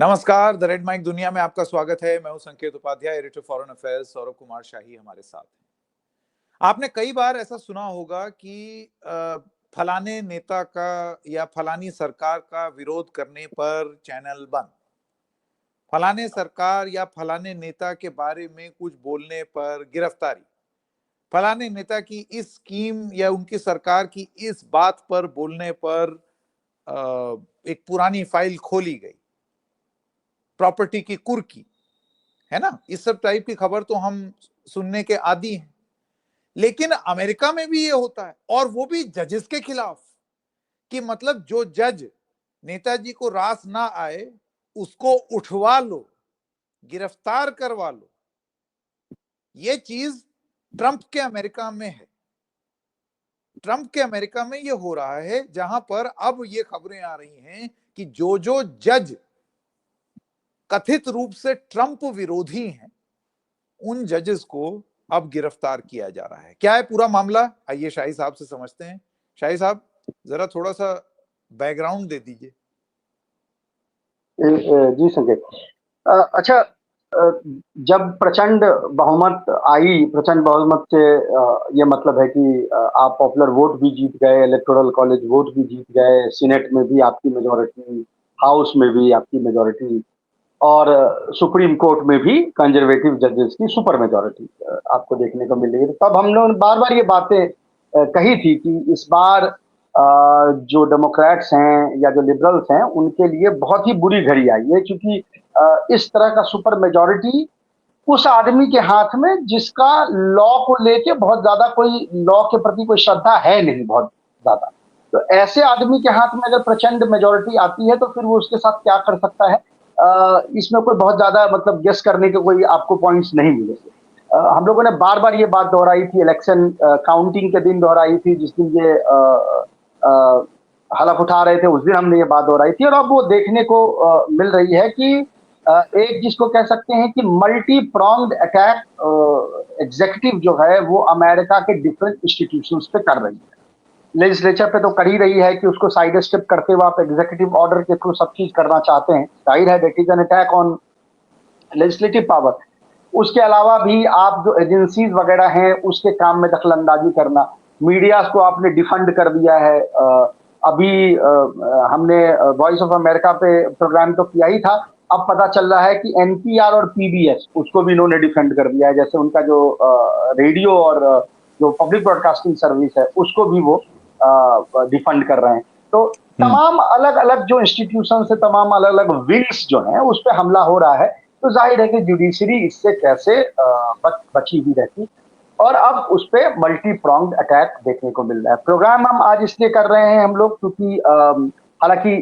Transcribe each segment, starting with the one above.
नमस्कार, the red mic दुनिया में आपका स्वागत है। मैं हूं Sanket Upadhyay, editor foreign affairs. Saurabh Kumar Shahi हमारे साथ हैं। आपने कई बार ऐसा सुना होगा कि फलाने नेता का या फलानी सरकार का विरोध करने पर चैनल बंद, फलाने सरकार या फलाने नेता के बारे में कुछ बोलने पर गिरफ्तारी, फलाने नेता की इस स्कीम या उनकी सरकार की इस बात पर बोलने पर एक पुरानी फाइल खोली गई, प्रॉपर्टी की कुर्की, है ना। इस सब टाइप की खबर तो हम सुनने के आदी हैं। लेकिन अमेरिका में भी ये होता है, और वो भी जजेस के खिलाफ, कि मतलब जो जज नेताजी को रास ना आए उसको उठवा लो, गिरफ्तार करवा लो। ये चीज ट्रंप के अमेरिका में है। ट्रंप के अमेरिका में ये हो रहा है, जहां पर अब ये खबरें आ रही हैं कि जो जज कथित रूप से ट्रंप विरोधी हैं, उन जजेस को अब गिरफ्तार किया जा रहा है। क्या है पूरा मामला, आइए शाही साहब से समझते हैं। शाही साहब, जरा थोड़ा सा बैकग्राउंड दे दीजिए। जी संकेत। अच्छा, जब प्रचंड बहुमत से ये मतलब है कि आप पॉपुलर वोट भी जीत गए, इलेक्टोरल कॉलेज वोट भी जीत गए, सीनेट में भी आपकी मेजोरिटी, हाउस में भी आपकी मेजोरिटी, और सुप्रीम कोर्ट में भी कंजर्वेटिव जजेस की सुपर मेजोरिटी आपको देखने को मिल रही है। तब हम लोगों ने बार बार ये बातें कही थी कि इस बार जो डेमोक्रेट्स हैं या जो लिबरल्स हैं, उनके लिए बहुत ही बुरी घड़ी आई है, क्योंकि इस तरह का सुपर मेजोरिटी उस आदमी के हाथ में जिसका लॉ को लेके बहुत ज्यादा कोई लॉ के प्रति कोई श्रद्धा है नहीं, बहुत ज्यादा। तो ऐसे आदमी के हाथ में अगर प्रचंड मेजोरिटी आती है तो फिर वो उसके साथ क्या कर सकता है, इसमें कोई बहुत ज्यादा मतलब गेस करने के कोई आपको पॉइंट्स नहीं मिलेंगे। हम लोगों ने बार बार ये बात दोहराई थी, इलेक्शन काउंटिंग के दिन दोहराई थी, जिस दिन ये हलफ उठा रहे थे उस दिन हमने ये बात दोहराई थी, और अब वो देखने को मिल रही है कि एक जिसको कह सकते हैं कि मल्टी प्रॉन्ग्ड अटैक एग्जीक्यूटिव जो है वो अमेरिका के डिफरेंट इंस्टीट्यूशंस पे कर रही है। लेजिस्लेचर पे तो कर ही रही है कि उसको साइड स्टेप करते हुए आप एग्जीक्यूटिव ऑर्डर के थ्रू सब चीज करना चाहते हैं, जाहिर है that is an attack on legislative power. उसके अलावा भी आप जो एजेंसीज वगैरह हैं उसके काम में दखलंदाजी करना, मीडिया को आपने डिफंड कर दिया है। अभी हमने वॉइस ऑफ अमेरिका पे प्रोग्राम तो किया ही था, अब पता चल रहा है कि एनपीआर और पीबीएस उसको भी इन्होंने डिफेंड कर दिया है, जैसे उनका जो रेडियो और जो पब्लिक ब्रॉडकास्टिंग सर्विस है उसको भी वो डिफंड कर रहे हैं। तो तमाम अलग अलग जो इंस्टीट्यूशन है, तमाम अलग अलग विंग्स जो हैं उस पर हमला हो रहा है। तो जाहिर है कि जुडिशरी इससे कैसे बची हुई रहती, और अब उस पर मल्टी प्रॉन्ग्ड अटैक देखने को मिल रहा है। प्रोग्राम हम आज इसलिए कर रहे हैं हम लोग क्योंकि हालांकि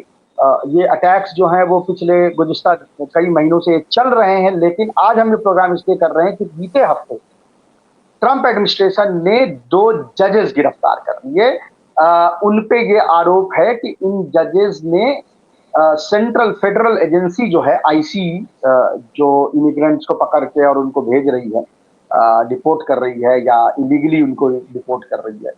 ये अटैक्स जो हैं वो पिछले गुज़िश्ता कई महीनों से चल रहे हैं, लेकिन आज हम ये प्रोग्राम इसलिए कर रहे हैं कि बीते हफ्ते ट्रंप एडमिनिस्ट्रेशन ने 2 जजेस गिरफ्तार कर दिए। उन पे ये आरोप है कि इन जजेस ने सेंट्रल फेडरल एजेंसी जो है आईसी, जो इमिग्रेंट्स को पकड़ के और उनको भेज रही है, डिपोर्ट कर रही है या इलीगली उनको डिपोर्ट कर रही है,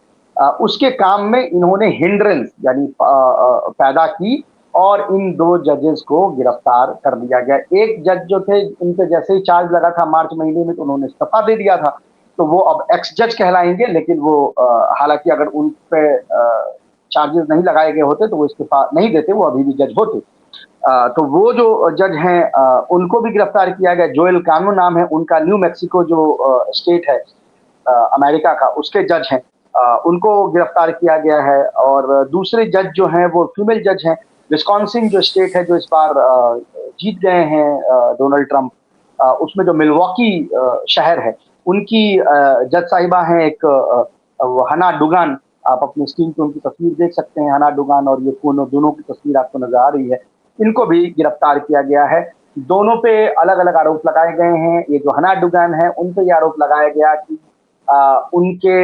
उसके काम में इन्होंने हिंड्रेंस यानी पैदा की, और इन 2 जजेस को गिरफ्तार कर दिया गया। एक जज जो थे उनके जैसे ही चार्ज लगा था मार्च महीने में तो उन्होंने इस्तीफा दे दिया था, तो वो अब एक्स जज कहलाएंगे, लेकिन वो हालांकि अगर उन पे चार्जेस नहीं लगाए गए होते तो वो इस्तीफा नहीं देते, वो अभी भी जज होते। तो वो जो जज हैं उनको भी गिरफ्तार किया गया। जोएल कानू नाम है उनका, न्यू मैक्सिको जो स्टेट है अमेरिका का, उसके जज हैं, उनको गिरफ्तार किया गया है। और दूसरे जज जो हैं वो फीमेल जज हैं। विस्कॉन्सिन जो स्टेट है जो इस बार जीत गए हैं डोनाल्ड ट्रंप, उसमें जो मिल्वॉकी शहर है उनकी जज साहिबा हैं एक हना डुगान। आप अपनी स्क्रीन पे उनकी तस्वीर देख सकते हैं, हना डुगान और ये दोनों की तस्वीर आपको नजर आ रही है। इनको भी गिरफ्तार किया गया है। दोनों पे अलग अलग आरोप लगाए गए हैं। ये जो हना डुगान है उन पे ये आरोप लगाया गया कि उनके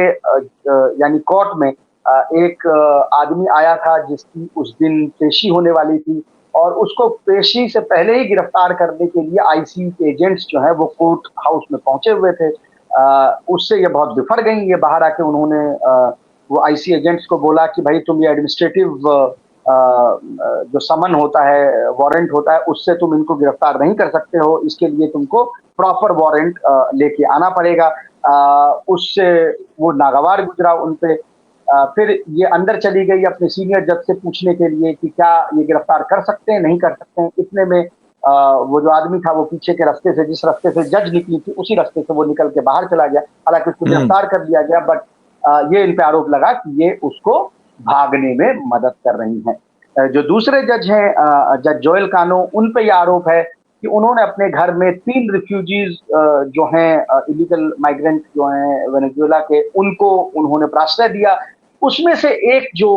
यानी कोर्ट में एक आदमी आया था जिसकी उस दिन पेशी होने वाली थी, और उसको पेशी से पहले ही गिरफ्तार करने के लिए आईसी के एजेंट्स जो है वो कोर्ट हाउस में पहुंचे हुए थे। उससे ये बहुत बिफर गई। ये बाहर आके उन्होंने वो आईसी एजेंट्स को बोला कि भाई तुम ये एडमिनिस्ट्रेटिव जो समन होता है, वारंट होता है, उससे तुम इनको गिरफ्तार नहीं कर सकते हो, इसके लिए तुमको प्रॉपर वारंट लेके आना पड़ेगा। उससे वो नागवार गुजरा उन पे। फिर ये अंदर चली गई अपने सीनियर जज से पूछने के लिए कि क्या ये गिरफ्तार कर सकते हैं, नहीं कर सकते हैं। इतने में वो जो आदमी था वो पीछे के रास्ते से, जिस रास्ते से जज निकली थी, उसी रास्ते से वो निकल के बाहर चला गया। हालांकि उसको गिरफ्तार कर लिया गया, बट ये इन पे आरोप लगा कि ये उसको भागने में मदद कर रही हैं। जो दूसरे जज हैं जज जोएल कानो, उन पे ये आरोप है कि उन्होंने अपने घर में 3 रिफ्यूजीज जो हैं इलीगल माइग्रेंट जो हैं वेनेजुएला के, उनको उन्होंने प्राश्रय दिया। उसमें से एक जो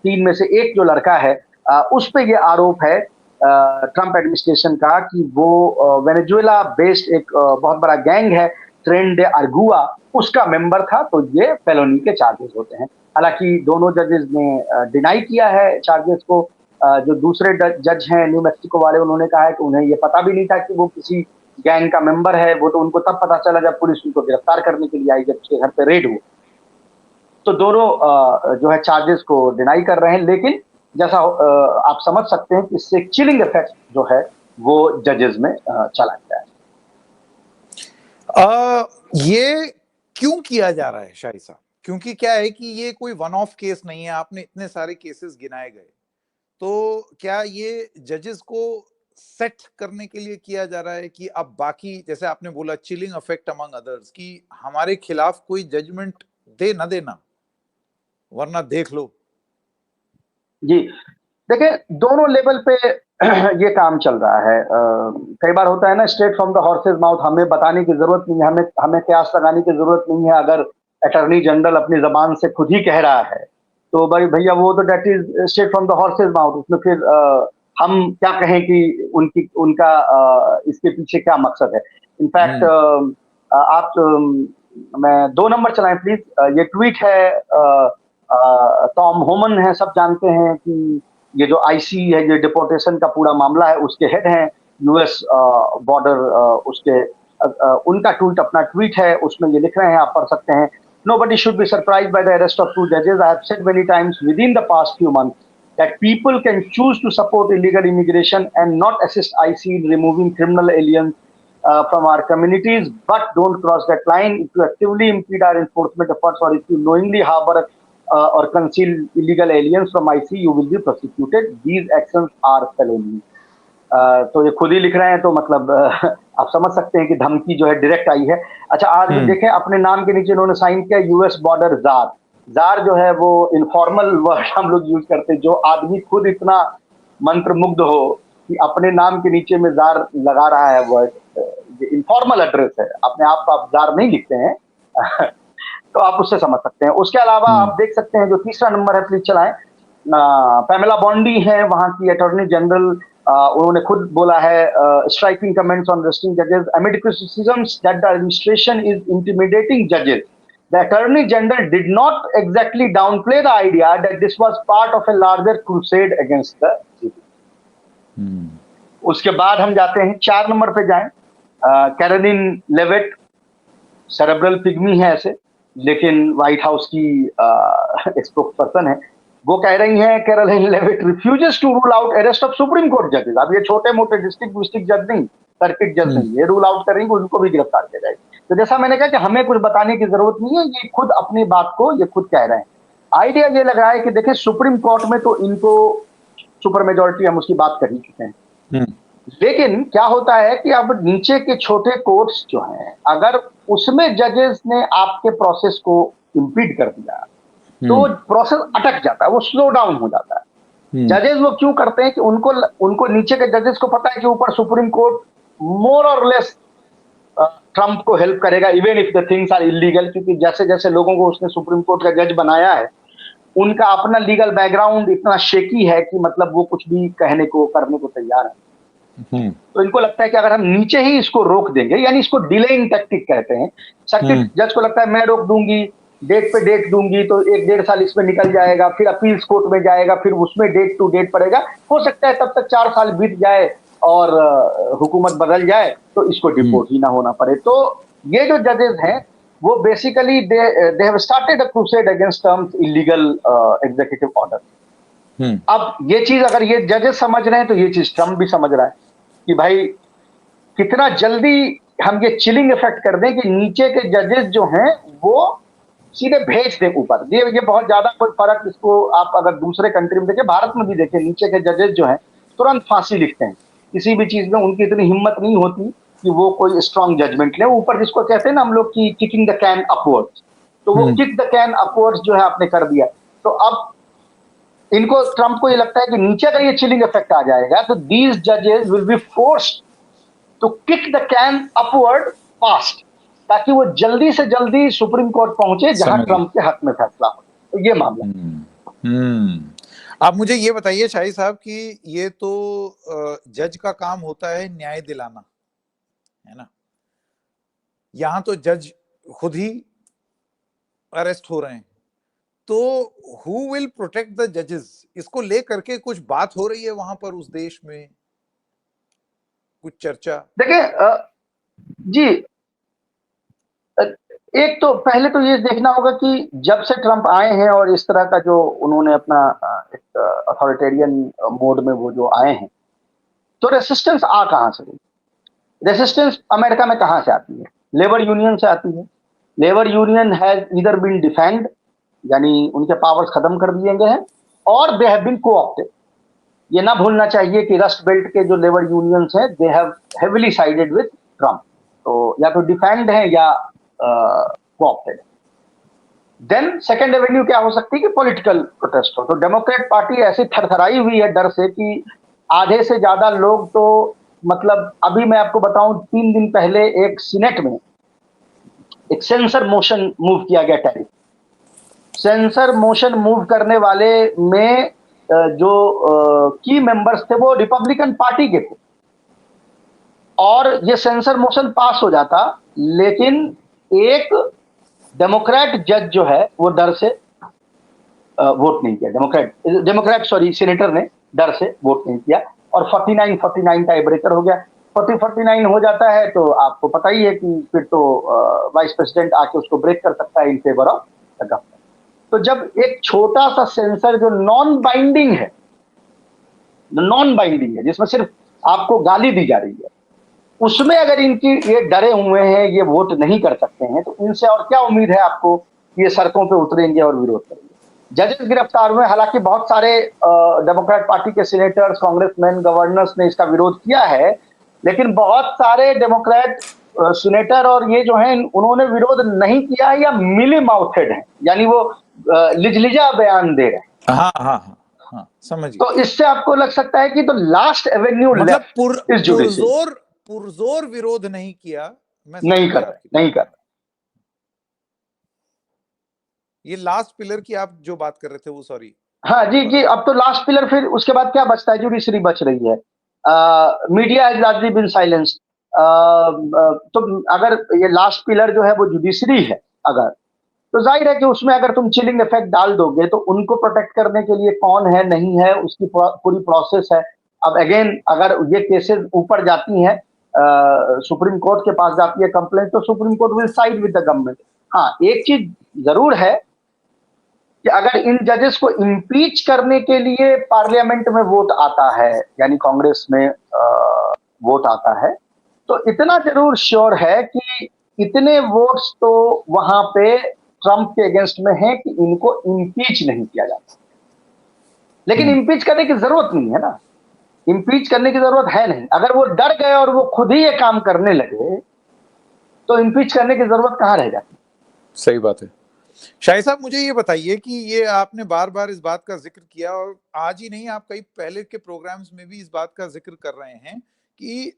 3 में से एक जो लड़का है, उस पे ये आरोप है ट्रंप एडमिनिस्ट्रेशन का कि वो वेनेजुएला बेस्ड एक बहुत बड़ा गैंग है ट्रेन डे आर्गुआ, उसका मेंबर था। तो ये फेलोनी के चार्जेस होते हैं। हालांकि दोनों जजेस ने डिनाई किया है चार्जेस को। जो दूसरे जज हैं न्यू मैक्सिको वाले, उन्होंने कहा है कि उन्हें ये पता भी नहीं था कि वो किसी गैंग का मेंबर है। वो तो उनको तब पता चला जब पुलिस उनको गिरफ्तार करने के लिए आई, जब उसके घर पे रेड हुआ। तो दोनों जो है चार्जेस को डिनाई कर रहे हैं, लेकिन जैसा आप समझ सकते हैं कि इससे चिलिंग इफेक्ट जो है वो जजेस में चला गया है। ये क्यों किया जा रहा है शाही साहब? क्योंकि क्या है कि ये कोई वन ऑफ केस नहीं है, आपने इतने सारे केसेस गिनाए गए, तो क्या ये जजेस को सेट करने के लिए किया जा रहा है कि अब बाकी, जैसे आपने बोला चिलिंग इफेक्ट अमंग अदर्स, कि हमारे खिलाफ कोई जजमेंट दे ना देना, वरना देख लो। जी, देखिए दोनों लेवल पे ये काम चल रहा है। कई बार होता है ना, straight from the horse's mouth, हमें बताने की जरूरत नहीं है, हमें हमें कयास लगाने की जरूरत नहीं है। अगर अटॉर्नी जनरल अपनी जबान से खुद ही कह रहा है तो भाई भैया वो तो that is straight from the horse's mouth. उसमें फिर हम क्या कहें कि उनका इसके पीछे क्या मकसद है। इनफैक्ट आप मैं 2 नंबर चलाएं प्लीज। ये ट्वीट है, टॉम होमन है, सब जानते हैं कि ये जो आईसी है, ये डिपोर्टेशन का पूरा मामला है, उसके हेड हैं। यूएस बॉर्डर उसके उनका ट्वीट, अपना ट्वीट है, उसमें ये लिख रहे हैं, आप पढ़ सकते हैं। Nobody should be surprised by the arrest of 2 judges. I have said many times within the past few months that people can choose to support illegal immigration and not assist IC in removing criminal aliens from our communities, but don't cross that line. If you actively impede our enforcement efforts, or if you knowingly harbor or conceal illegal aliens from IC, you will be prosecuted. These actions are felony. तो ये खुद ही लिख रहे हैं, तो मतलब आप समझ सकते हैं कि धमकी जो है डायरेक्ट आई है। अच्छा, आज भी देखें, अपने नाम के नीचे इन्होंने साइन किया यूएस बॉर्डर जार। जार जो है वो इनफॉर्मल वर्ड हम लोग यूज करते हैं। जो आदमी खुद इतना मंत्र मुग्ध हो कि अपने नाम के नीचे में जार लगा रहा है वर्ड, इनफॉर्मल एड्रेस है, अपने आप को आप जार नहीं लिखते हैं। तो आप उससे समझ सकते हैं। उसके अलावा आप देख सकते हैं, जो तीसरा नंबर है प्लीज चलाएं, पैमेला बॉन्डी है वहां की अटॉर्नी जनरल। उन्होंने खुद बोला है, स्ट्राइकिंग कमेंट्स ऑन रेस्टिंग जजेस amid criticisms that the administration is intimidating judges. The attorney general did not exactly downplay the idea that this was part of a larger crusade against the judiciary. उसके बाद हम जाते हैं 4 number पे जाएं। Karoline Leavitt cerebral pygmy है ऐसे, लेकिन व्हाइट हाउस की स्पोक्स पर्सन है। वो कह रही हैं, Karoline Leavitt refuses to rule out arrest of Supreme Court जजेस। अब ये छोटे मोटे डिस्ट्रिक्ट जज नहीं, सर्किट जज नहीं, ये रूल आउट करेंगे, उनको भी गिरफ्तार किया जाएगा। तो जैसा मैंने कहा कि हमें कुछ बताने की जरूरत नहीं है, ये खुद अपनी बात को ये खुद कह रहे हैं। आइडिया ये लग रहा है कि देखिए, सुप्रीम कोर्ट में तो इनको सुपर मेजोरिटी, हम उसकी बात कर ही चुके हैं। लेकिन क्या होता है कि अब नीचे के छोटे कोर्ट्स जो हैं, अगर उसमें जजेस ने आपके प्रोसेस को इम्पीड कर दिया तो प्रोसेस अटक जाता है, वो स्लो डाउन हो जाता है। जजेस वो क्यों करते हैं कि उनको नीचे के जजेस को पता है कि ऊपर सुप्रीम कोर्ट मोर और लेस ट्रंप को हेल्प करेगा, even if the things are illegal. क्योंकि जैसे जैसे लोगों को उसने सुप्रीम कोर्ट का जज बनाया है, उनका अपना लीगल बैकग्राउंड इतना शेकी है कि मतलब वो कुछ भी कहने को करने को तैयार है। तो इनको लगता है कि अगर हम नीचे ही इसको रोक देंगे, यानी इसको डिलेइंग टैक्टिक कहते हैं। सर्किट जज को लगता है मैं रोक दूंगी, डेट पे डेट दूंगी, तो 1-1.5 साल इसमें निकल जाएगा, फिर अपील्स कोर्ट में जाएगा, फिर उसमें डेट टू डेट पड़ेगा। हो सकता है तब तक 4 साल बीत जाए और हुकूमत बदल जाए तो इसको डिपोर्ट ही ना होना पड़े। तो ये जो जजेस हैं वो basically they have started a crusade against Trump's illegal executive order. अब ये चीज अगर ये जजेस समझ रहे हैं तो ये चीज ट्रम्प भी समझ रहा है कि भाई कितना जल्दी हम ये चिलिंग इफेक्ट कर दें कि नीचे के जजेस जो हैं वो सीधे भेज दें ऊपर। ये बहुत ज्यादा कोई फर्क, इसको आप अगर दूसरे कंट्री में देखें, भारत में भी देखें, नीचे के जजेस जो हैं तुरंत फांसी लिखते हैं किसी भी चीज में, उनकी इतनी हिम्मत नहीं होती कि वो कोई स्ट्रांग जजमेंट ले ऊपर, जिसको कहते हैं ना हम लोग की किकिंग द कैन अपवर्ड्स। तो वो किक द कैन अपवर्ड्स जो है आपने कर दिया। तो अब इनको, ट्रंप को ये लगता है कि नीचे अगर ये चिलिंग इफेक्ट आ जाएगा तो दीज जजेस will be forced to kick the can upward fast, ताकि वो जल्दी से जल्दी सुप्रीम कोर्ट पहुंचे जहां ट्रंप के हक में फैसला हो। तो ये मामला। आप मुझे ये बताइए शाही साहब कि ये तो जज का काम होता है न्याय दिलाना, है ना। यहां तो जज खुद ही अरेस्ट हो रहे हैं, तो हु विल प्रोटेक्ट द जजेस? इसको लेकर के कुछ बात हो रही है वहां पर उस देश में, कुछ चर्चा? देखिए जी, एक तो पहले तो ये देखना होगा कि जब से ट्रंप आए हैं और इस तरह का जो उन्होंने अपना एक अथॉरिटेरियन मोड में वो जो आए हैं, तो रेसिस्टेंस आ कहां से रही? रेसिस्टेंस अमेरिका में कहां से आती है? लेबर यूनियन से आती है। Labour union has either been defend, यानी उनके पावर्स खत्म कर दिए गए हैं, और दे हैव बीन कोऑप्टेड। ये ना भूलना चाहिए कि रस्ट बेल्ट के जो लेबर यूनियंस हैं they have heavily sided with Trump. तो या तो डिफेंड है या कोऑप्टेड। देन सेकेंड एवेन्यू क्या हो सकती है कि पॉलिटिकल प्रोटेस्ट हो। तो डेमोक्रेट पार्टी ऐसी थरथराई हुई है डर से कि आधे से ज्यादा लोग तो, मतलब अभी मैं आपको बताऊं, 3 दिन पहले एक सीनेट में एक सेंसर मोशन मूव किया गया टैरिफ। सेंसर मोशन मूव करने वाले में जो की मेंबर्स थे वो रिपब्लिकन पार्टी के थे, और ये सेंसर मोशन पास हो जाता, लेकिन एक डेमोक्रेट जज जो है वो डर से वोट नहीं किया। डेमोक्रेट सॉरी सीनेटर ने डर से वोट नहीं किया, और 49-49 टाई ब्रेकर हो गया। 40-49 हो जाता है तो आपको पता ही है कि फिर तो वाइस प्रेसिडेंट आके उसको ब्रेक कर सकता है in favour of the government. तो जब एक छोटा सा सेंसर जो नॉन बाइंडिंग है, जिसमें सिर्फ आपको गाली दी जा रही है, उसमें अगर इनकी ये डरे हुए हैं, ये वोट नहीं कर सकते हैं, तो इनसे और क्या उम्मीद है आपको? ये सड़कों पे उतरेंगे और विरोध करेंगे। जजेस गिरफ्तार हुए, हालांकि बहुत सारे डेमोक्रेट पार्टी के सीनेटर्स, कांग्रेसमैन, गवर्नर्स ने इसका विरोध किया है, लेकिन बहुत सारे डेमोक्रेट सीनेटर और ये जो हैं उन्होंने विरोध नहीं किया है या मिली माउथेड है, यानी वो लिजलिजा बयान दे रहे हैं। हाँ हाँ हाँ हाँ, समझ गया। तो इससे आपको लग सकता है कि तो लास्ट एवेन्यू मतलब लेफ्ट इज जुडिशरी। पुरजोर विरोध नहीं किया, मैं नहीं समझ कर गया रहे, आपकी नहीं बात। कर रहे। ये लास्ट पिलर की आप जो बात कर रहे थे वो, सॉरी। हाँ जी जी, अब तो लास्ट पिलर, फिर उसके बाद क्या बचता है? जुडिशरी बच रही है। Media has largely been silenced. तो अगर ये लास्ट पिलर जो है वो जुडिशरी है अगर, तो जाहिर है कि उसमें अगर तुम चिलिंग इफेक्ट डाल दोगे तो उनको प्रोटेक्ट करने के लिए कौन है, नहीं है, उसकी पूरी प्रोसेस है। अब अगेन अगर ये केसेस ऊपर जाती हैं, सुप्रीम कोर्ट के पास जाती है कंप्लेंट, तो supreme court will side with the government. हाँ, एक चीज जरूर है कि अगर इन जजेस को इम्पीच करने के लिए पार्लियामेंट में वोट आता है, यानी कांग्रेस में वोट आता है, तो इतना जरूर श्योर है कि इतने वोट्स तो वहां पे ट्रंप के अगेंस्ट में है कि इनको इम्पीच नहीं किया जाता। लेकिन इम्पीच करने की जरूरत नहीं है ना, इम्पीच करने की जरूरत है नहीं। अगर वो डर गए और वो खुद ही ये काम करने लगे तो इम्पीच करने की जरूरत कहां रह जाती? सही बात है। शाही साहब, मुझे ये बताइए कि ये आपने बार बार इस बात का जिक्र किया, और आज ही नहीं, आप कई पहले के प्रोग्राम्स में भी इस बात का जिक्र कर रहे हैं कि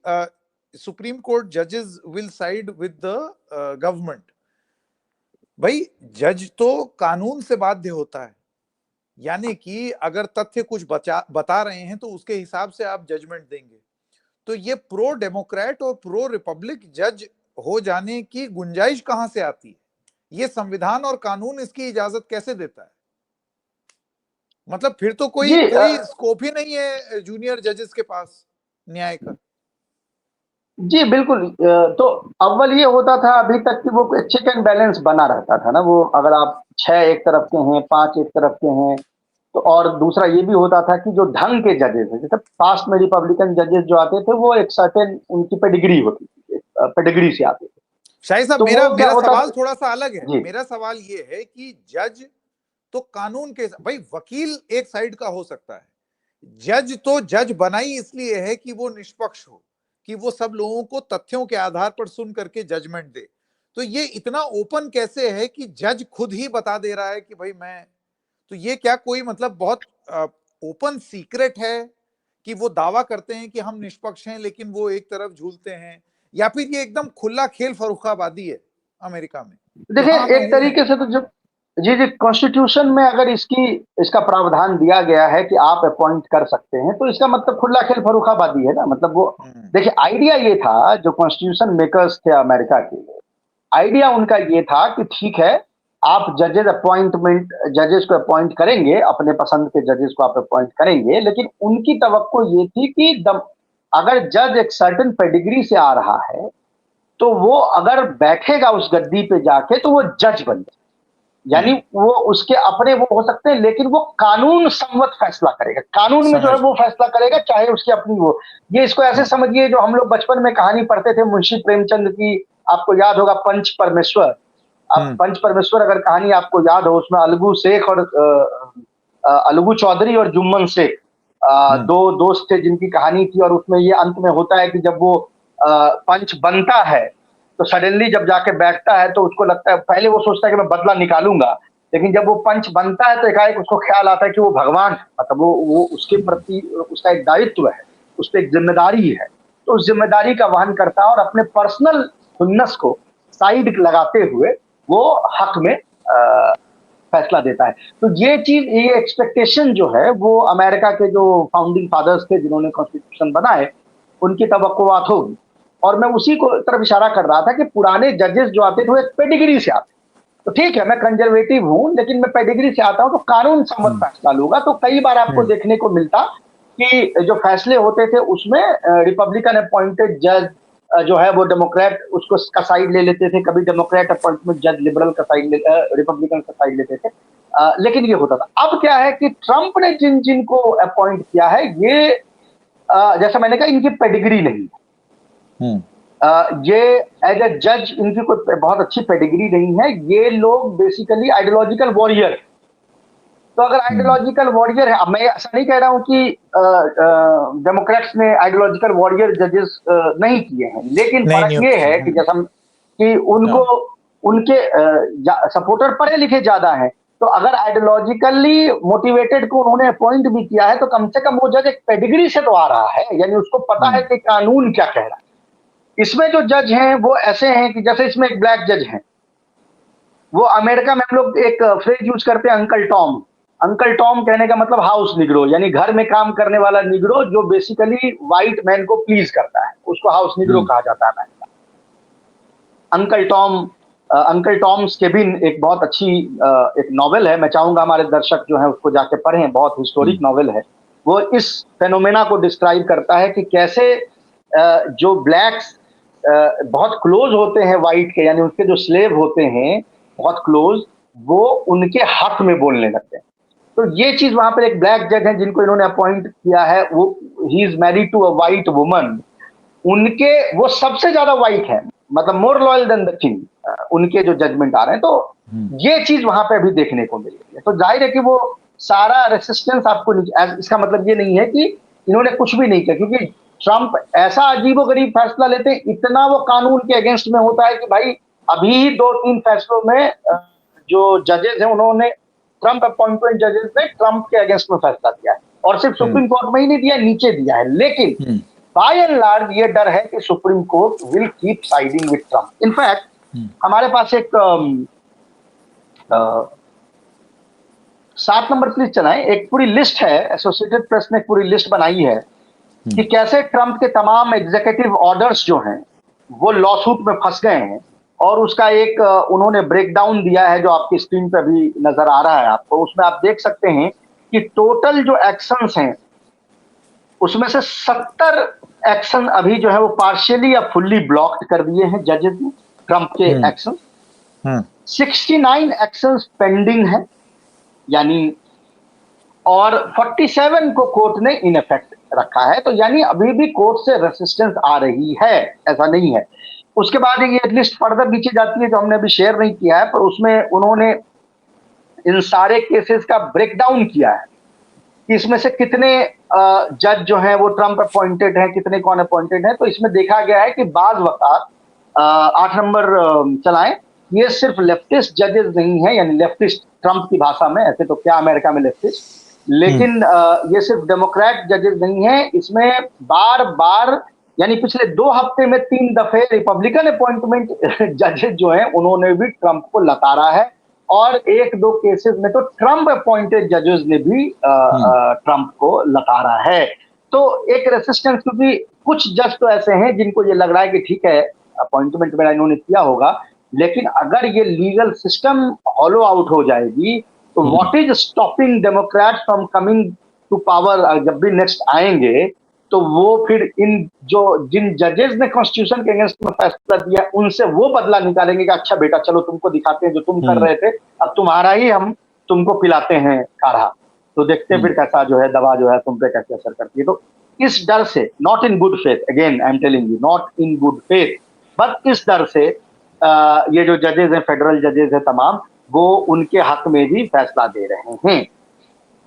सुप्रीम कोर्ट जजेस will side with the government. भाई, जज तो कानून से बाध्य होता है, यानी कि अगर तथ्य कुछ बता रहे हैं तो उसके हिसाब से आप जजमेंट देंगे। तो ये प्रो डेमोक्रेट और प्रो रिपब्लिक जज हो जाने की गुंजाइश कहां से आती है? ये संविधान और कानून इसकी इजाजत कैसे देता है? मतलब फिर तो कोई जी कोई स्कोप ही नहीं है जूनियर जजेस के पास न्याय का। जी बिल्कुल। तो अव्वल ये होता था अभी तक कि वो चेक एंड बैलेंस बना रहता था ना। वो अगर आप 6 एक तरफ के हैं, 5 एक तरफ के हैं, तो और दूसरा ये भी होता था कि जो ढंग के जजेस हैं, जैसे पास्ट में रिपब्लिकन जजेस जो आते थे वो एक सर्टेन उनकी पेडिग्री होती थी, पेडिग्री से आते थे। शाही साहब, तो मेरा वो क्या मेरा होता सवाल था थोड़ा सा अलग है। जी मेरा सवाल ये है कि जज तो कानून के, भाई वकील एक साइड का हो सकता है, जज तो जज बना ही इसलिए है कि वो निष्पक्ष हो, कि वो सब लोगों को तथ्यों के आधार पर सुन करके जजमेंट दे। तो ये इतना ओपन कैसे है कि जज खुद ही बता दे रहा है कि भाई मैं, तो ये क्या कोई मतलब बहुत ओपन सीक्रेट है कि वो दावा करते हैं कि हम निष्पक्ष हैं लेकिन वो एक तरफ झूलते हैं, या फिर ये एकदम खुला खेल फर्रुखाबादी है अमेरिका में कि देखिए, हाँ हमें एक हूं है? तरीके से तो जब जी जी कॉन्स्टिट्यूशन में अगर इसका प्रावधान दिया गया है कि आप अपॉइंट कर सकते हैं, तो इसका मतलब खुला खेल फर्रुखाबादी है ना। मतलब वो हम्म, देखिए, आइडिया ये था, जो कॉन्स्टिट्यूशन मेकर्स थे अमेरिका के, आइडिया उनका ये था कि ठीक है, आप जजेस को अपॉइंट करेंगे, अपने पसंद के जजेस को आप अपॉइंट करेंगे, लेकिन उनकी तवक्को ये थी कि अगर जज एक सर्टेन पेडिग्री से आ रहा है, तो वो अगर बैठेगा उस गद्दी पे जाके तो वो जज बन जाए। यानी हम्म, वो उसके अपने वो हो सकते हैं, लेकिन वो कानून सम्मत फैसला करेगा, कानून में जो है समझ वो गया। फैसला करेगा, चाहे उसकी अपनी वो। ये इसको ऐसे हम्म, समझिए, जो हम लोग बचपन में कहानी पढ़ते थे मुंशी प्रेमचंद की, आपको याद होगा पंच परमेश्वर। अब हम्म, पंच परमेश्वर अगर कहानी आपको याद हो, उसमें अलगू शेख और अलगू चौधरी और जुम्मन शेख, हम्म, दो दोस्त थे जिनकी कहानी थी, और उसमें ये अंत में होता है कि जब वो पंच बनता है, तो सडनली जब जाके बैठता है तो उसको लगता है, पहले वो सोचता है कि मैं बदला निकालूंगा, लेकिन जब वो पंच बनता है तो एकाएक उसको ख्याल आता है कि वो भगवान है, मतलब वो उसके प्रति उसका एक दायित्व है, उस पर एक जिम्मेदारी है। तो उस जिम्मेदारी का वहन करता है और अपने पर्सनल खुन्नस को साइड लगाते हुए वो हक में फैसला देता है। तो ये एक्सपेक्टेशन जो है, वो अमेरिका के जो फाउंडिंग फादर्स थे जिन्होंने कॉन्स्टिट्यूशन बनाए, उनकी तवक्कुआत होगी। और मैं उसी को तरफ इशारा कर रहा था कि पुराने जजेस जो आते थे वो एक पेडिग्री से आते, तो ठीक है मैं कंजर्वेटिव हूं, लेकिन मैं पेडिग्री से आता हूं, तो कानून सम्मत हम्म, फैसला लूंगा। तो कई बार आपको हम्म, देखने को मिलता कि जो फैसले होते थे उसमें रिपब्लिकन अपॉइंटेड जज जो है वो डेमोक्रेट उसको का साइड ले लेते थे, कभी डेमोक्रेट अपॉइंटमेंट जज लिबरल का साइड रिपब्लिकन का साइड लेते थे। लेकिन ये होता था। अब क्या है कि ट्रंप ने जिन जिनको अपॉइंट किया है, ये जैसा मैंने कहा, इनकी पेडिग्री नहीं है। हम्म, ये एज ए जज इनकी कोई बहुत अच्छी पेडिग्री नहीं है। ये लोग बेसिकली आइडियोलॉजिकल वॉरियर। तो अगर हम्म, आइडियोलॉजिकल वॉरियर है, अब मैं ऐसा नहीं कह रहा हूं कि डेमोक्रेट्स ने आइडियोलॉजिकल वॉरियर जजेस नहीं किए हैं, लेकिन नहीं फर्क नियुक्त ये किए। है कि जैसा कि उनको हाँ, उनके सपोर्टर पढ़े लिखे ज्यादा हैं, तो अगर आइडियोलॉजिकली मोटिवेटेड को उन्होंने अपॉइंट भी किया है, तो कम से कम वो जज एक पेडिग्री से तो आ रहा है, यानी उसको पता है हम्म, कि कानून क्या कह रहा है। इसमें जो जज हैं वो ऐसे हैं कि जैसे इसमें एक ब्लैक जज है, वो अमेरिका में हम लोग एक फ्रेज यूज करते हैं, अंकल टॉम। अंकल टॉम कहने का मतलब हाउस निग्रो, यानी घर में काम करने वाला निग्रो, जो बेसिकली व्हाइट मैन को प्लीज करता है, उसको हाउस निग्रो हम्म, कहा जाता है। Uncle Tom, uncle Tom's cabin एक बहुत अच्छी एक नॉवेल है, मैं चाहूंगा हमारे दर्शक जो है उसको जाके पढ़ें, बहुत हिस्टोरिक हम्म, नॉवेल है। वो इस फेनोमेना को डिस्क्राइब करता है कि कैसे जो ब्लैक्स बहुत क्लोज होते हैं व्हाइट के, यानी उसके जो स्लेव होते हैं बहुत क्लोज, वो उनके हक में बोलने लगते हैं। तो ये चीज वहां पर एक ब्लैक जज है जिनको इन्होंने अपॉइंट किया है, वो he is married to a white woman. उनके वो सबसे ज्यादा वाइट है, मतलब more loyal than the king, उनके जो जजमेंट आ रहे हैं। तो हम्म, ये चीज वहां पे अभी देखने को मिल रही है। तो जाहिर है कि वो सारा रेसिस्टेंस आपको इसका मतलब ये नहीं है कि इन्होंने कुछ भी नहीं किया, क्योंकि ट्रंप ऐसा अजीबोगरीब फैसला लेते हैं, इतना वो कानून के अगेंस्ट में होता है कि भाई अभी ही 2-3 फैसलों में जो जजेस हैं उन्होंने, ट्रंप अपॉइंटमेंट जजेस ने ट्रंप के अगेंस्ट में फैसला दिया है, और सिर्फ हम्म, सुप्रीम कोर्ट में ही नहीं दिया, नीचे दिया है। लेकिन हम्म, बाय एंड लार्ज ये डर है कि supreme court will keep siding with Trump. In fact hmm, हमारे पास एक 7 नंबर प्लीज चलाएं, एक पूरी लिस्ट है, एसोसिएटेड प्रेस ने एक पूरी लिस्ट बनाई है कि हम्म, कैसे ट्रंप के तमाम एग्जीक्यूटिव ऑर्डर्स जो हैं वो लॉसूट में फंस गए हैं। और उसका एक उन्होंने ब्रेकडाउन दिया है, जो आपकी स्क्रीन पर भी नजर आ रहा है आपको। उसमें आप देख सकते हैं कि टोटल जो एक्शंस हैं उसमें से 70 एक्शन अभी जो है वो पार्शियली या फुल्ली ब्लॉक्ड कर दिए हैं जजेस ने, ट्रंप के हम्म, एक्शन। हम्म, 69 एक्शंस पेंडिंग है, यानी और 47 को कोर्ट ने इन इफेक्ट रखा है। तो यानी अभी भी कोर्ट से रेसिस्टेंस आ रही है, ऐसा नहीं है। उसके बाद ये लिस्ट फर्दर नीचे जाती है जो हमने अभी शेयर नहीं किया है, पर उसमें उन्होंने इन सारे केसेस का ब्रेकडाउन किया है कि इसमें से कितने जज जो हैं वो ट्रम्प अपॉइंटेड हैं, कितने कौन अपॉइंटेड हैं। तो इसमें देखा गया है कि बाज वक़्त 8 नंबर चलाएं, ये सिर्फ लेफ्टिस्ट जजेस नहीं है, यानी लेफ्टिस्ट ट्रम्प की भाषा में, ऐसे तो क्या अमेरिका में लेफ्टिस्ट, लेकिन ये सिर्फ डेमोक्रेट जजेस नहीं है, इसमें बार बार यानी पिछले 2 हफ्ते में 3 दफे रिपब्लिकन अपॉइंटमेंट जजेस जो हैं उन्होंने भी ट्रम्प को लताड़ा है, और 1-2 केसेस में तो ट्रम्प अपॉइंटेड जजेस ने भी ट्रम्प को लताड़ा है। तो एक रेसिस्टेंस, क्योंकि कुछ जज तो ऐसे हैं जिनको ये लग रहा है कि ठीक है अपॉइंटमेंट मेरा इन्होंने किया होगा, लेकिन अगर ये लीगल सिस्टम हॉलो आउट हो जाएगी तो what is stopping Democrats from coming to power, जब भी नेक्स्ट आएंगे तो वो फिर जिन जजेस ने कॉन्स्टिट्यूशन के अगेंस्ट में फैसला दिया उनसे वो बदला निकालेंगे कि अच्छा बेटा चलो तुमको दिखाते हैं जो तुम कर रहे थे, अब तुम्हारा ही हम तुमको पिलाते हैं काढ़ा, तो देखते हैं फिर कैसा जो है दवा जो है तुम पे कैसे असर करती है। तो इस डर से, not in good faith, again I am telling you, not in good faith, but इस डर से ये जो जजेस हैं, फेडरल जजेस हैं तमाम, वो उनके हक में भी फैसला दे रहे हैं।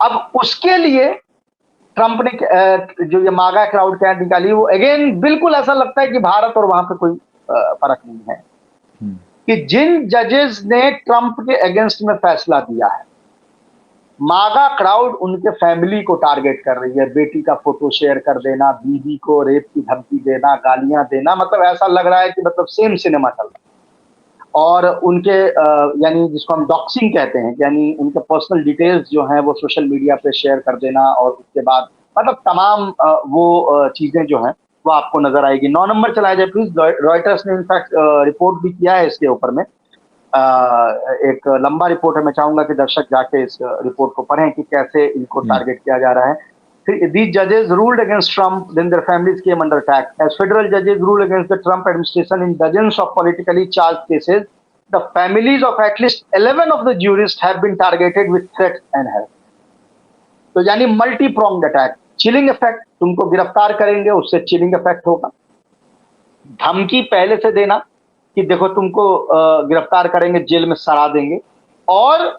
अब उसके लिए ट्रंप ने जो ये मागा क्राउड कैंड निकाली, वो अगेन बिल्कुल ऐसा लगता है कि भारत और वहां पे कोई फर्क नहीं है, कि जिन जजेस ने ट्रंप के अगेंस्ट में फैसला दिया है, मागा क्राउड उनके फैमिली को टारगेट कर रही है, बेटी का फोटो शेयर कर देना, बीवी को रेप की धमकी देना, गालियां देना, मतलब ऐसा लग रहा है कि मतलब सेम सिनेमा चल रहा है। और उनके यानी जिसको हम डॉक्सिंग कहते हैं, यानी उनके पर्सनल डिटेल्स जो हैं वो सोशल मीडिया पे शेयर कर देना, और उसके बाद मतलब तमाम वो चीजें जो हैं वो आपको नजर आएगी। 9 नंबर चलाया जाए प्लीज। रॉयटर्स ने इनफैक्ट रिपोर्ट भी किया है इसके ऊपर में, एक लंबा रिपोर्ट है, मैं चाहूंगा कि दर्शक जाके इस रिपोर्ट को पढ़ें कि कैसे इनको टारगेट किया जा रहा है। These judges ruled against Trump, then their families came under attack. As federal judges ruled against the Trump administration in dozens of politically charged cases, the families of at least 11 of the jurists have been targeted with threats and harassment. तो यानी multi pronged attack, chilling effect, तुमको गिरफ्तार करेंगे उससे chilling effect होगा, धमकी पहले से देना कि देखो तुमको गिरफ्तार करेंगे, जेल में सड़ा देंगे, और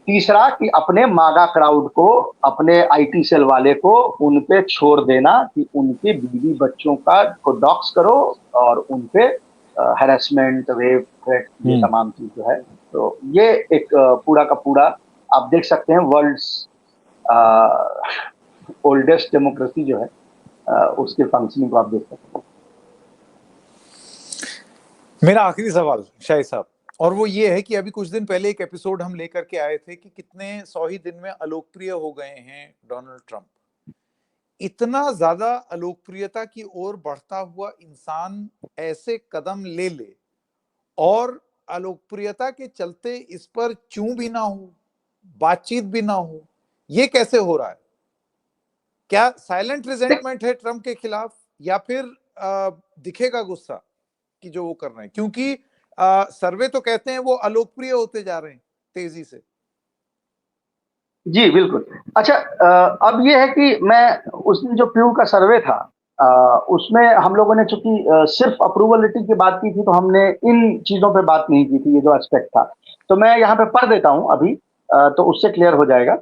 तीसरा कि अपने मागा क्राउड को, अपने आईटी सेल वाले को उन पे छोड़ देना कि उनके बीवी बच्चों का को डॉक्स करो और उन पे हैरेसमेंट, रेप, थ्रेट, ये तमाम चीज जो है। तो ये एक पूरा का पूरा आप देख सकते हैं, वर्ल्ड्स ओल्डेस्ट डेमोक्रेसी जो है उसके फंक्शनिंग को आप देख सकते हैं। मेरा आखिरी सवाल शाहिद साहब, और वो ये है कि अभी कुछ दिन पहले एक एपिसोड हम लेकर के आए थे कि कितने 100 ही दिन में अलोकप्रिय हो गए हैं डोनाल्ड ट्रंप। इतना ज्यादा अलोकप्रियता की ओर बढ़ता हुआ इंसान ऐसे कदम ले ले और अलोकप्रियता के चलते इस पर चूं भी ना हो, बातचीत भी ना हो, ये कैसे हो रहा है? क्या साइलेंट रिजेंटमेंट है ट्रंप के खिलाफ, या फिर दिखेगा गुस्सा कि जो वो कर रहे हैं? क्योंकि सर्वे तो कहते हैं वो अलोकप्रिय होते जा रहे हैं तेजी से। जी बिल्कुल। अच्छा, अब ये है कि मैं उसमें जो प्यू का सर्वे था उसमें हम लोगों ने चूंकि सिर्फ अप्रूवल रेटिंग की बात की थी, तो हमने इन चीजों पे बात नहीं की थी, ये जो एस्पेक्ट था। तो मैं यहाँ पे पढ़ देता हूँ अभी, तो उससे क्लियर हो जाएगा।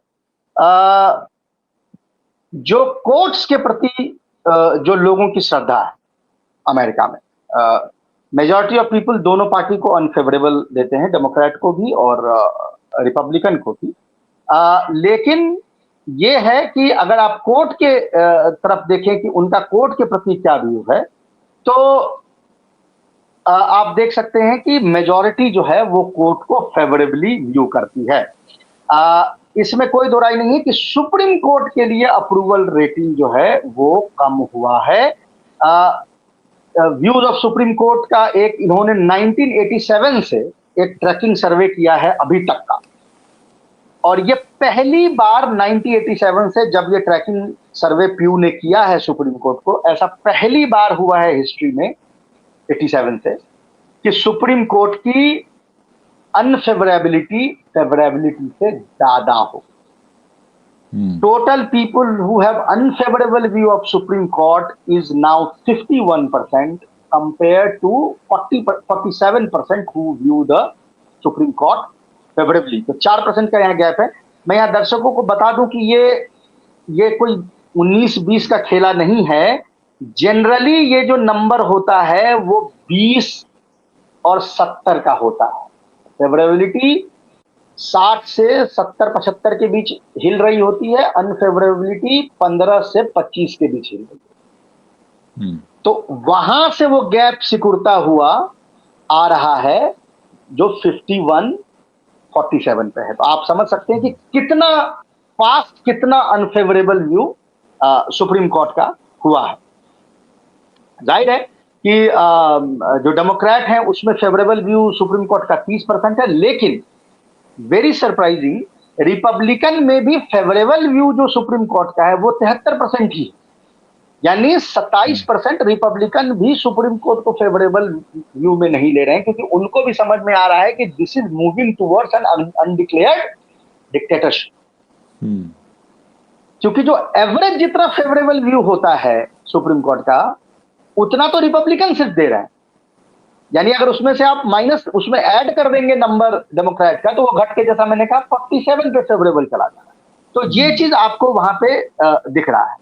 जो कोर्ट्स के प्रति जो लोगों की श्रद्धा है अमेरिका में, मेजॉरिटी ऑफ पीपल दोनों पार्टी को अनफेवरेबल देते हैं, डेमोक्रेट को भी और रिपब्लिकन को भी। लेकिन ये है कि अगर आप कोर्ट के तरफ देखें कि उनका कोर्ट के प्रति क्या व्यू है, तो आप देख सकते हैं कि मेजॉरिटी जो है वो कोर्ट को फेवरेबली व्यू करती है। इसमें कोई दो राय नहीं है कि सुप्रीम कोर्ट के लिए अप्रूवल रेटिंग जो है वो कम हुआ है। व्यूज ऑफ सुप्रीम कोर्ट का एक इन्होंने 1987 से एक ट्रैकिंग सर्वे किया है अभी तक का, और ये पहली बार 1987 से जब ये ट्रैकिंग सर्वे प्यू ने किया है सुप्रीम कोर्ट को, ऐसा पहली बार हुआ है हिस्ट्री में 87 से कि सुप्रीम कोर्ट की अनफेवरेबिलिटी फेवरेबिलिटी से ज्यादा हो। Total people who have unfavorable view of Supreme Court is now 51% compared to 47% who view the Supreme Court favorably. तो 4% का यहाँ गैप है। मैं यहाँ दर्शकों को बता दूं कि ये कोई 19-20 का खेला नहीं है। जनरली ये जो नंबर होता है वो 20 और 70 का होता है। फेवरेबिलिटी 60 से 70-75 के बीच हिल रही होती है, अनफेवरेबिलिटी 15 से 25 के बीच हिल रही है। तो वहां से वो गैप सिकुड़ता हुआ आ रहा है जो 51-47 पे है। तो आप समझ सकते हैं कि कितना फास्ट, कितना अनफेवरेबल व्यू सुप्रीम कोर्ट का हुआ है। जाहिर है कि जो डेमोक्रेट हैं उसमें फेवरेबल व्यू सुप्रीम कोर्ट का 30% है, लेकिन वेरी सरप्राइजिंग रिपब्लिकन में भी फेवरेबल व्यू जो सुप्रीम कोर्ट का है वो 73% ही है। यानी 27% रिपब्लिकन भी सुप्रीम कोर्ट को फेवरेबल व्यू में नहीं ले रहे हैं, क्योंकि उनको भी समझ में आ रहा है कि this is moving towards an undeclared dictatorship. क्योंकि जो एवरेज जितना फेवरेबल व्यू होता है सुप्रीम कोर्ट का, उतना तो रिपब्लिकन सिर्फ दे रहे हैं। यानी अगर उसमें से आप माइनस उसमें ऐड कर देंगे नंबर डेमोक्रेट का, तो वो घट के, जैसा मैंने कहा, 47 पे फेवरेबल चला जा रहा है। तो ये चीज आपको वहां पे दिख रहा है।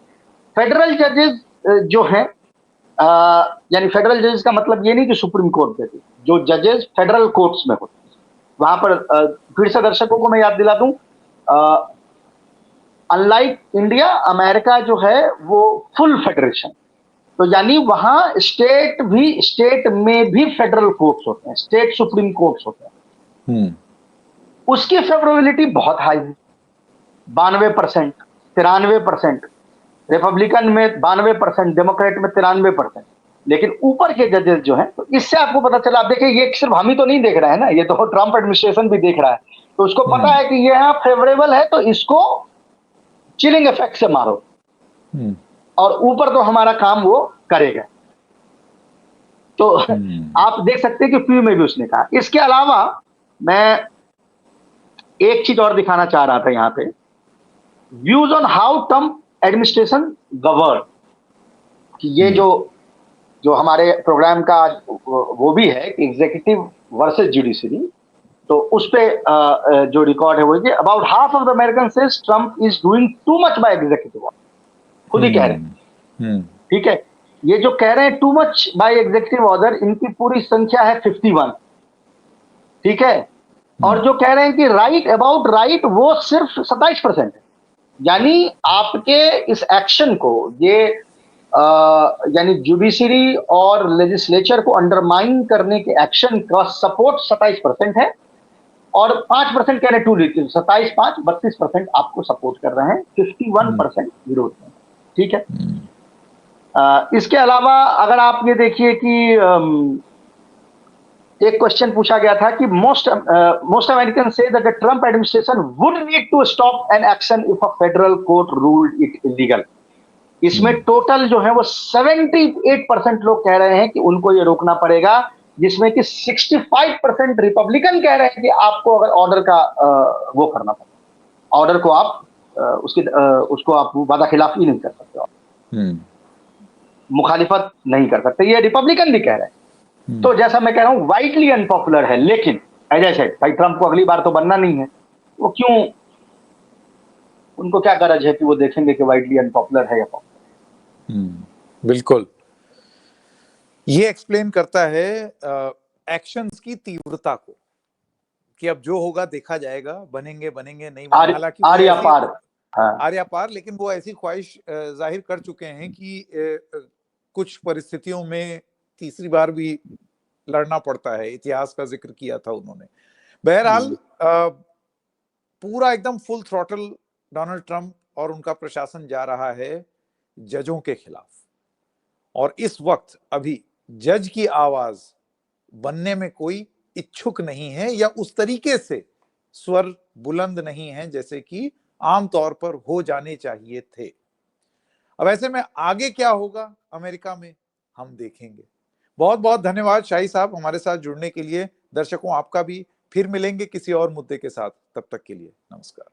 फेडरल जजेस जो हैं, यानी फेडरल जजेस का मतलब ये नहीं कि सुप्रीम कोर्ट के, जो जजेस फेडरल कोर्ट्स में होते हैं, वहां पर फिर से दर्शकों को मैं याद दिला दूं, अनलाइक इंडिया, अमेरिका जो है वो फुल फेडरेशन, तो यानी वहां स्टेट में भी फेडरल कोर्ट्स होते हैं, स्टेट सुप्रीम कोर्ट्स होते हैं। उसकी फेवरेबिलिटी बहुत हाई है, 92%, 93%, रिपब्लिकन में 92%, डेमोक्रेट में 93%। लेकिन ऊपर के जजेस जो हैं, तो इससे आपको पता चला। आप देखिए, ये सिर्फ हम ही तो नहीं देख रहे हैं ना, ये तो ट्रंप एडमिनिस्ट्रेशन भी देख रहा है। तो उसको पता है कि ये यहाँ फेवरेबल है, तो इसको चिलिंग इफेक्ट से मारो, और ऊपर तो हमारा काम वो करेगा। तो आप देख सकते हैं कि फ्यू में भी उसने कहा। इसके अलावा मैं एक चीज और दिखाना चाह रहा था यहाँ पे, views on how Trump administration govern, कि ये जो हमारे प्रोग्राम का वो भी है कि एग्जीक्यूटिव वर्सेस जुडिशरी, तो उस पे जो रिकॉर्ड है वो ये, about half of the American says Trump is doing too much by executive order. खुद ही कह रहे हैं, ठीक है। ये जो कह रहे हैं too much by executive order, इनकी पूरी संख्या है 51, ठीक है। और जो कह रहे हैं कि राइट अबाउट राइट, वो सिर्फ 27% है। यानी आपके इस एक्शन को, ये यानी जुडिशरी और लेजिस्लेचर को अंडरमाइन करने के एक्शन का सपोर्ट 27% है, और 5% कह रहे हैं टू लीड, 27-5 32% आपको सपोर्ट कर रहे हैं, 51% विरोध में, ठीक है। इसके अलावा अगर आप ये देखिए कि एक क्वेश्चन पूछा गया था कि most American say that the Trump administration would need to stop an action if a federal court ruled it illegal. इसमें टोटल जो है वो 78% लोग कह रहे हैं कि उनको ये रोकना पड़ेगा, जिसमें कि 65% रिपब्लिकन कह रहे हैं कि आपको अगर ऑर्डर का वो करना पड़ेगा, ऑर्डर को आप उसको आप वादा खिलाफी नहीं कर सकते, मुखालिफत नहीं कर सकते, ये रिपब्लिकन भी कह रहे हैं। तो जैसा मैं कह रहा हूं, वाइडली अनपॉपुलर है, लेकिन ऐसे भाई ट्रंप को अगली बार तो बनना नहीं है, वो क्यों, उनको क्या गरज है कि वो देखेंगे कि वाइडली अनपॉपुलर है या पॉपुलर। बिल्कुल, ये एक्सप्लेन करता है एक्शंस की तीव्रता को, कि अब जो होगा देखा जाएगा, बनेंगे नहीं बनेंगे। हालांकि आर्या पार, लेकिन वो ऐसी ख्वाहिश जाहिर कर चुके हैं कि कुछ परिस्थितियों में तीसरी बार भी लड़ना पड़ता है। इतिहास का जिक्र किया था उन्होंने। बहरहाल पूरा एकदम फुल थ्रॉटल डोनाल्ड ट्रंप और उनका प्रशासन जा रहा है जजों के खिलाफ, और इस वक्त अभी जज की आवाज बनने में कोई इच्छुक नहीं है, या उस तरीके से स्वर बुलंद नहीं है जैसे कि आमतौर पर हो जाने चाहिए थे। अब ऐसे में आगे क्या होगा अमेरिका में, हम देखेंगे। बहुत बहुत धन्यवाद शाही साहब हमारे साथ जुड़ने के लिए। दर्शकों, आपका भी। फिर मिलेंगे किसी और मुद्दे के साथ, तब तक के लिए नमस्कार।